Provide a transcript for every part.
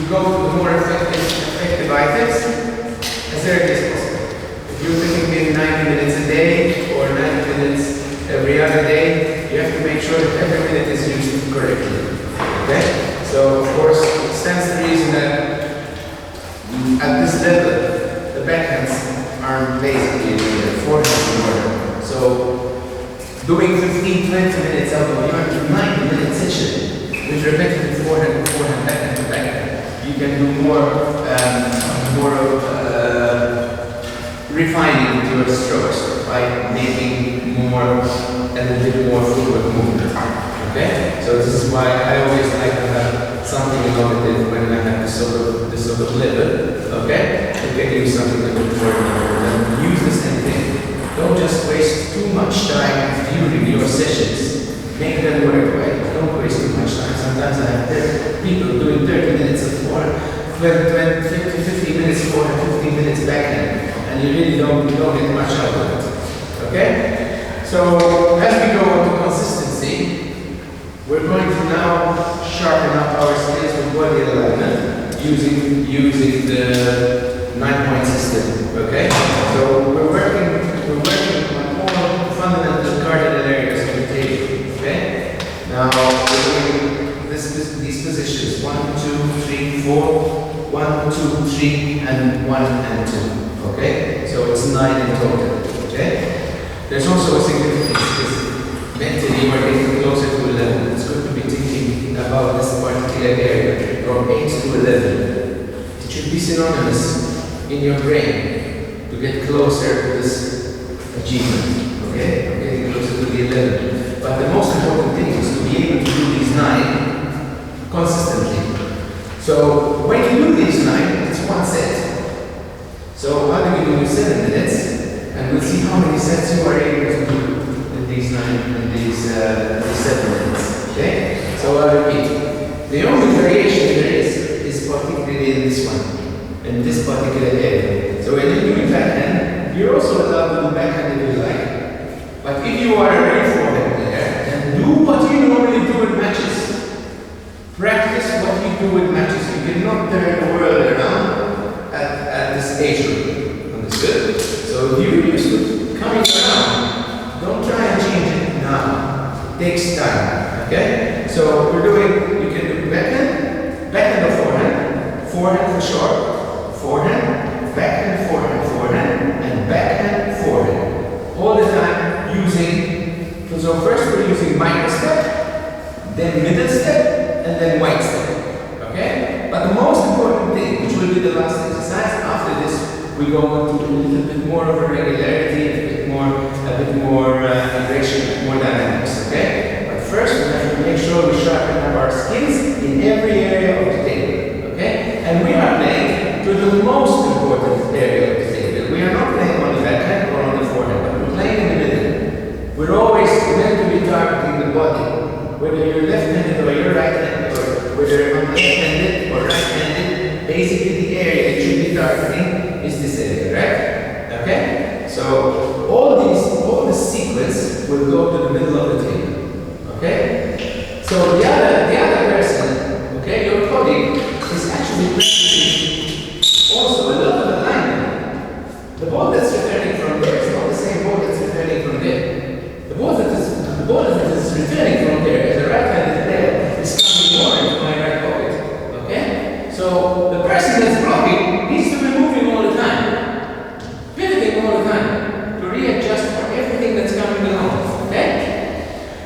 go to the more effective items as early as possible. If you're putting in 90 minutes a day or 90 minutes every other day, you have to make sure that every minute is used correctly. Okay? So, of course, it stands to reason that at this level, the backhands are basically the forehands in order. So, doing 15-20 minutes out of your 90-minute session with repetitive forehand, backhand, you can do more refining your strokes by making a little bit more footwork movement. Okay? So this is why I always like to have something innovative when I have this sort of level. Okay? You can use something a bit more innovative. Use the same thing. Don't just waste too much time during your sessions. Make them work, right? Don't waste too much time. Sometimes I have people doing 30 minutes of forehand, 50 minutes forehand, 15 minutes backhand, and you really don't get much out of it. Okay? So as we go on to consistency, we're going to now sharpen up our skills with body alignment using the 9-point system. Okay? So we're working on all fundamental cardinal areas of the table. Okay? Now we're doing these positions 1, 2, 3, 4, 1, 2, 3, and 1 and 2. Okay? So it's 9 in total. Okay? There's also a significance because mentally we're getting closer to 11. It's good to be thinking about this particular area from 8 to 11. It should be synonymous in your brain to get closer to this achievement. Okay? I'm getting closer to the 11. But the most important thing is to be able to do these 9 consistently. So when you do these 9, it's one set. So how do we do 7 minutes? And we'll see how many sets you are able to do in these 7 minutes. Okay? So I'll repeat. The only variation there is particularly in this one, in this particular area. So when you're doing backhand, you're also allowed to do backhand if you like. But if you are ready for it there, then do what you normally do in matches. Practice what you do in matches. You cannot turn the world around at this age group. Understood? So if you're used to coming around, don't try and change it now. It takes time. Okay? So you can do backhand or forehand. Forehand for short. Forehand, backhand, forehand, and backhand, forehand. All the time using, so first we're using micro step, then middle step, and then wide step. Okay? But the most important thing, which will be the last exercise, after this we go on to a little bit more of a regularity, a bit more aggression, more dynamics. Okay? But first we have to make sure we sharpen up our skills in every area of the table. Okay? And we are playing to the most important area of the table. We are not playing on the backhand or on the forehand, but we're playing in the middle. We're always meant to be targeting the body. Whether you're left-handed or you're right-handed, or whether you're left-handed or right-handed, basically the area you should be targeting is this area, right? Okay? So all this sequence will go to the middle of the table. Okay? So the other person, okay, your colleague, is actually practicing also a lot of alignment. The ball that's returning from there is not the same ball that's returning from there. The ball that is returning from there as a right-handed player is coming more into my right pocket. Okay? So the person that's blocking needs to be moving all the time, pivoting all the time to readjust for everything that's coming along. Okay?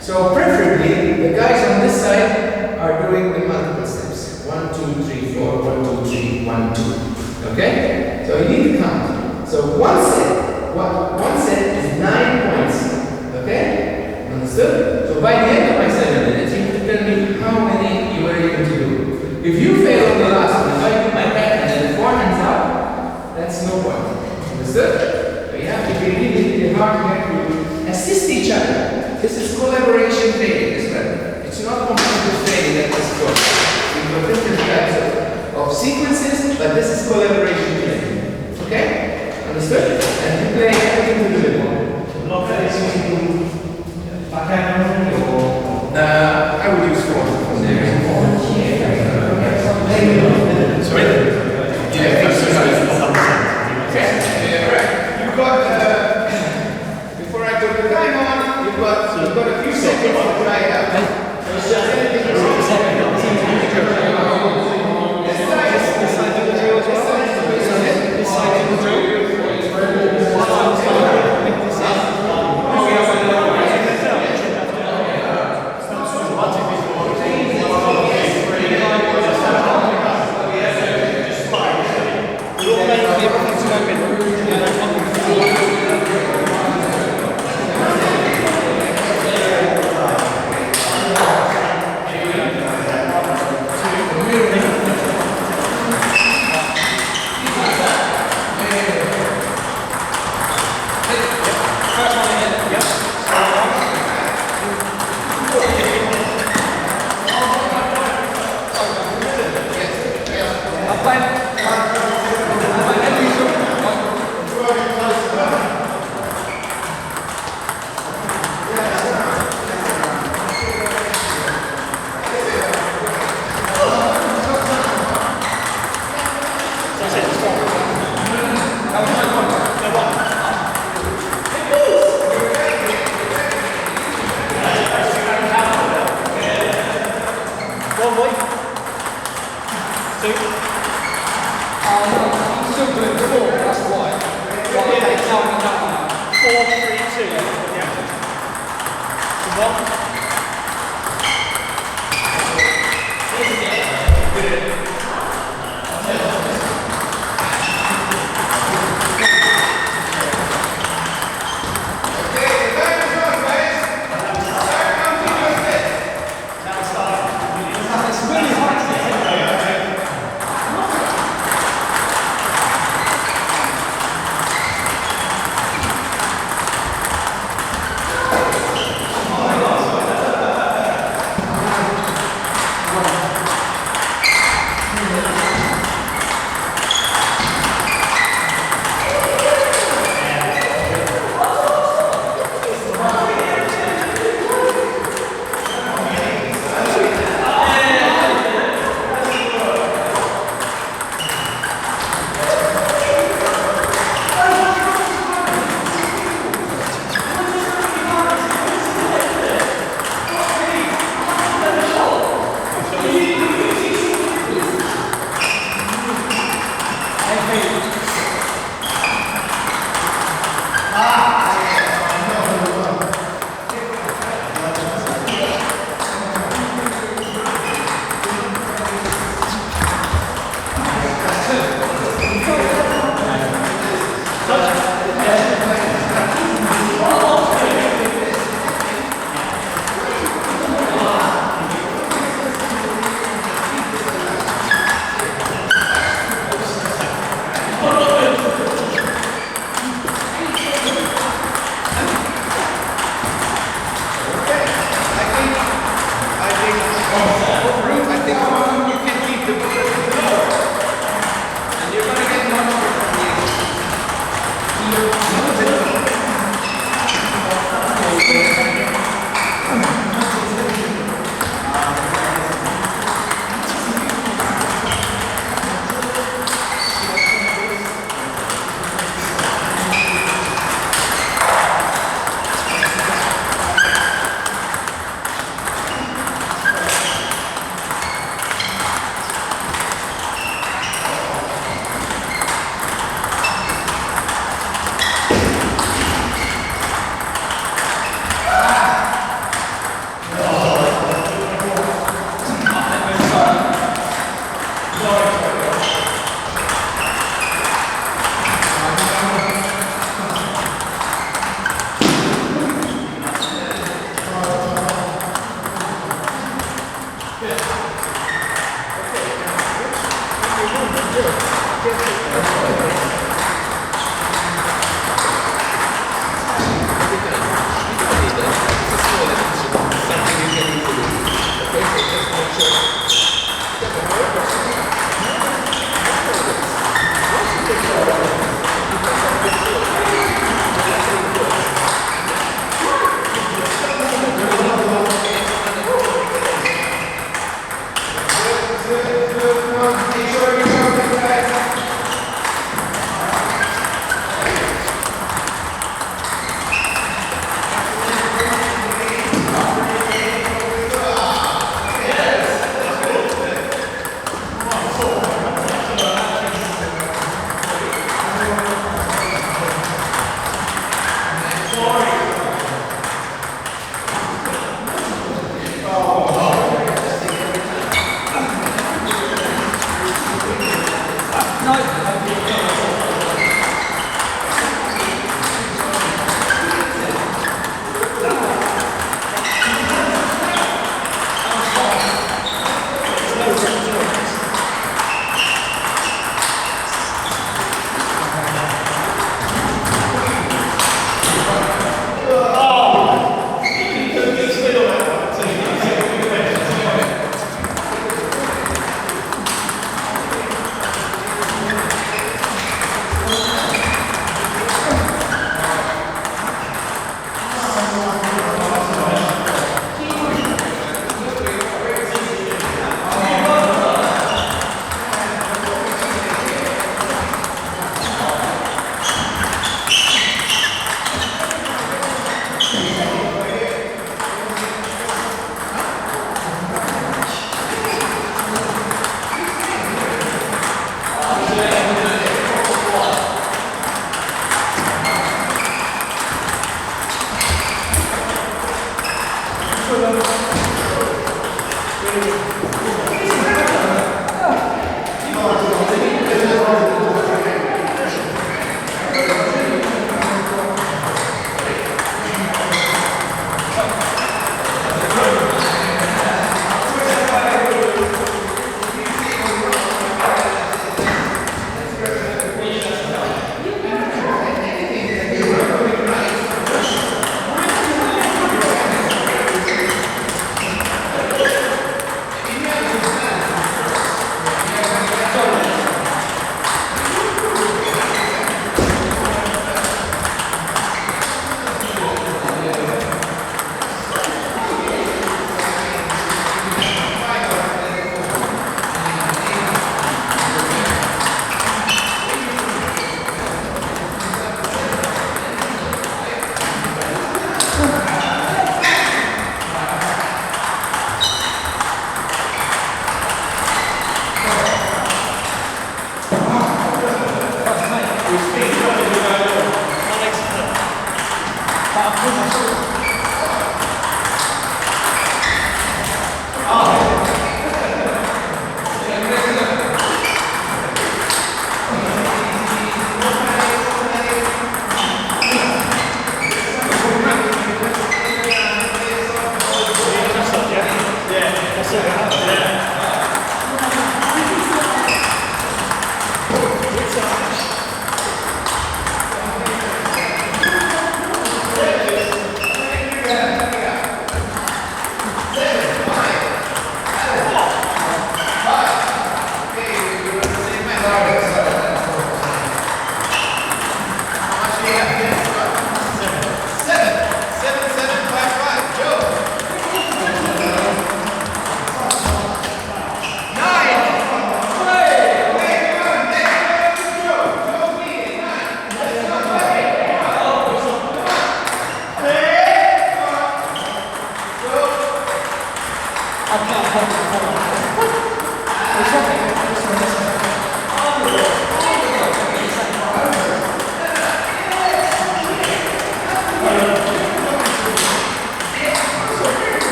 So preferably the guys on this side are doing the multiple steps. 1, 2, 3, 4, 1, 2, 3, 1, 2. Okay? So you need to count. So one set is 9 points. Okay? Understood? So by the end of my 7 minutes, you have to tell me how many you were able to do. If you fail on the last one, if I do my backhand and the forehand's out, that's no point. Understood? So you have to be really hard to assist each other. This is collaboration training as well. It's not competitive training at this point. We've got different types of sequences, but this is collaboration training. Okay? Understood? And you play everything to do it more. I would use 4 from there. boy. 2. Oh no, he's still doing 4, that's why. Right, okay, no. 4, 3, 2. Yeah. Good one.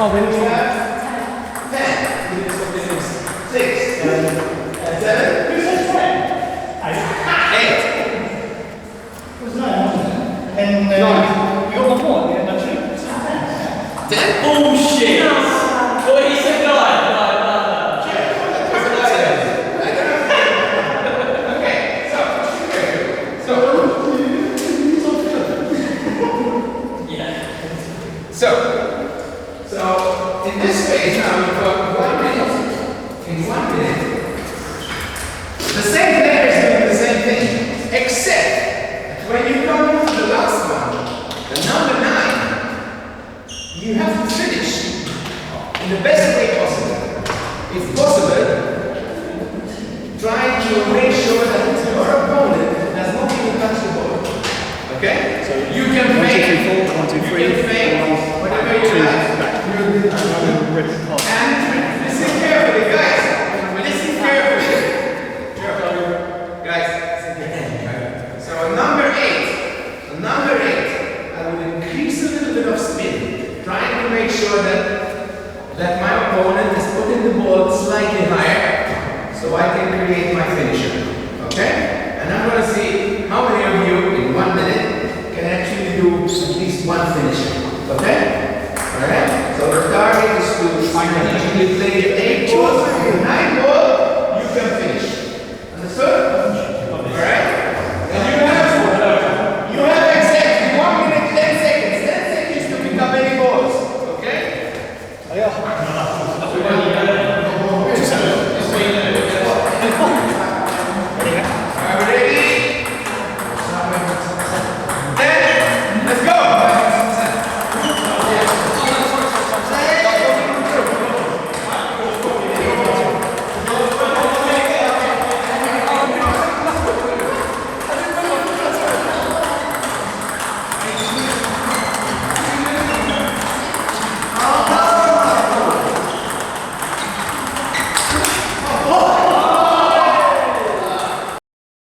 Oh, we need We to. have 10. 6. 7. Who said 10? 8. It was 9, wasn't it? And you got one more at the end, actually. 10? Bullshit! Well, he said 9. Okay, so in this phase now we've got 1 minute. In 1 minute, the same player is doing the same thing, except when you come to the last one, the number 9, you have to finish in the best way possible. If possible, try to make sure that your opponent does not even touch the ball. Okay? So you can 1, 2, fake. 3, 4, 1, 2, 3. You can fake whatever you like. And listen carefully, guys. Listen carefully. Guys, listen carefully. So number 8, I will increase a little bit of spin, trying to make sure that my opponent is putting the ball slightly higher, so I can create my finisher. Okay? And I'm going to see how many of you in 1 minute can actually do at least one finisher. Okay? Alright? So the target is to strategically play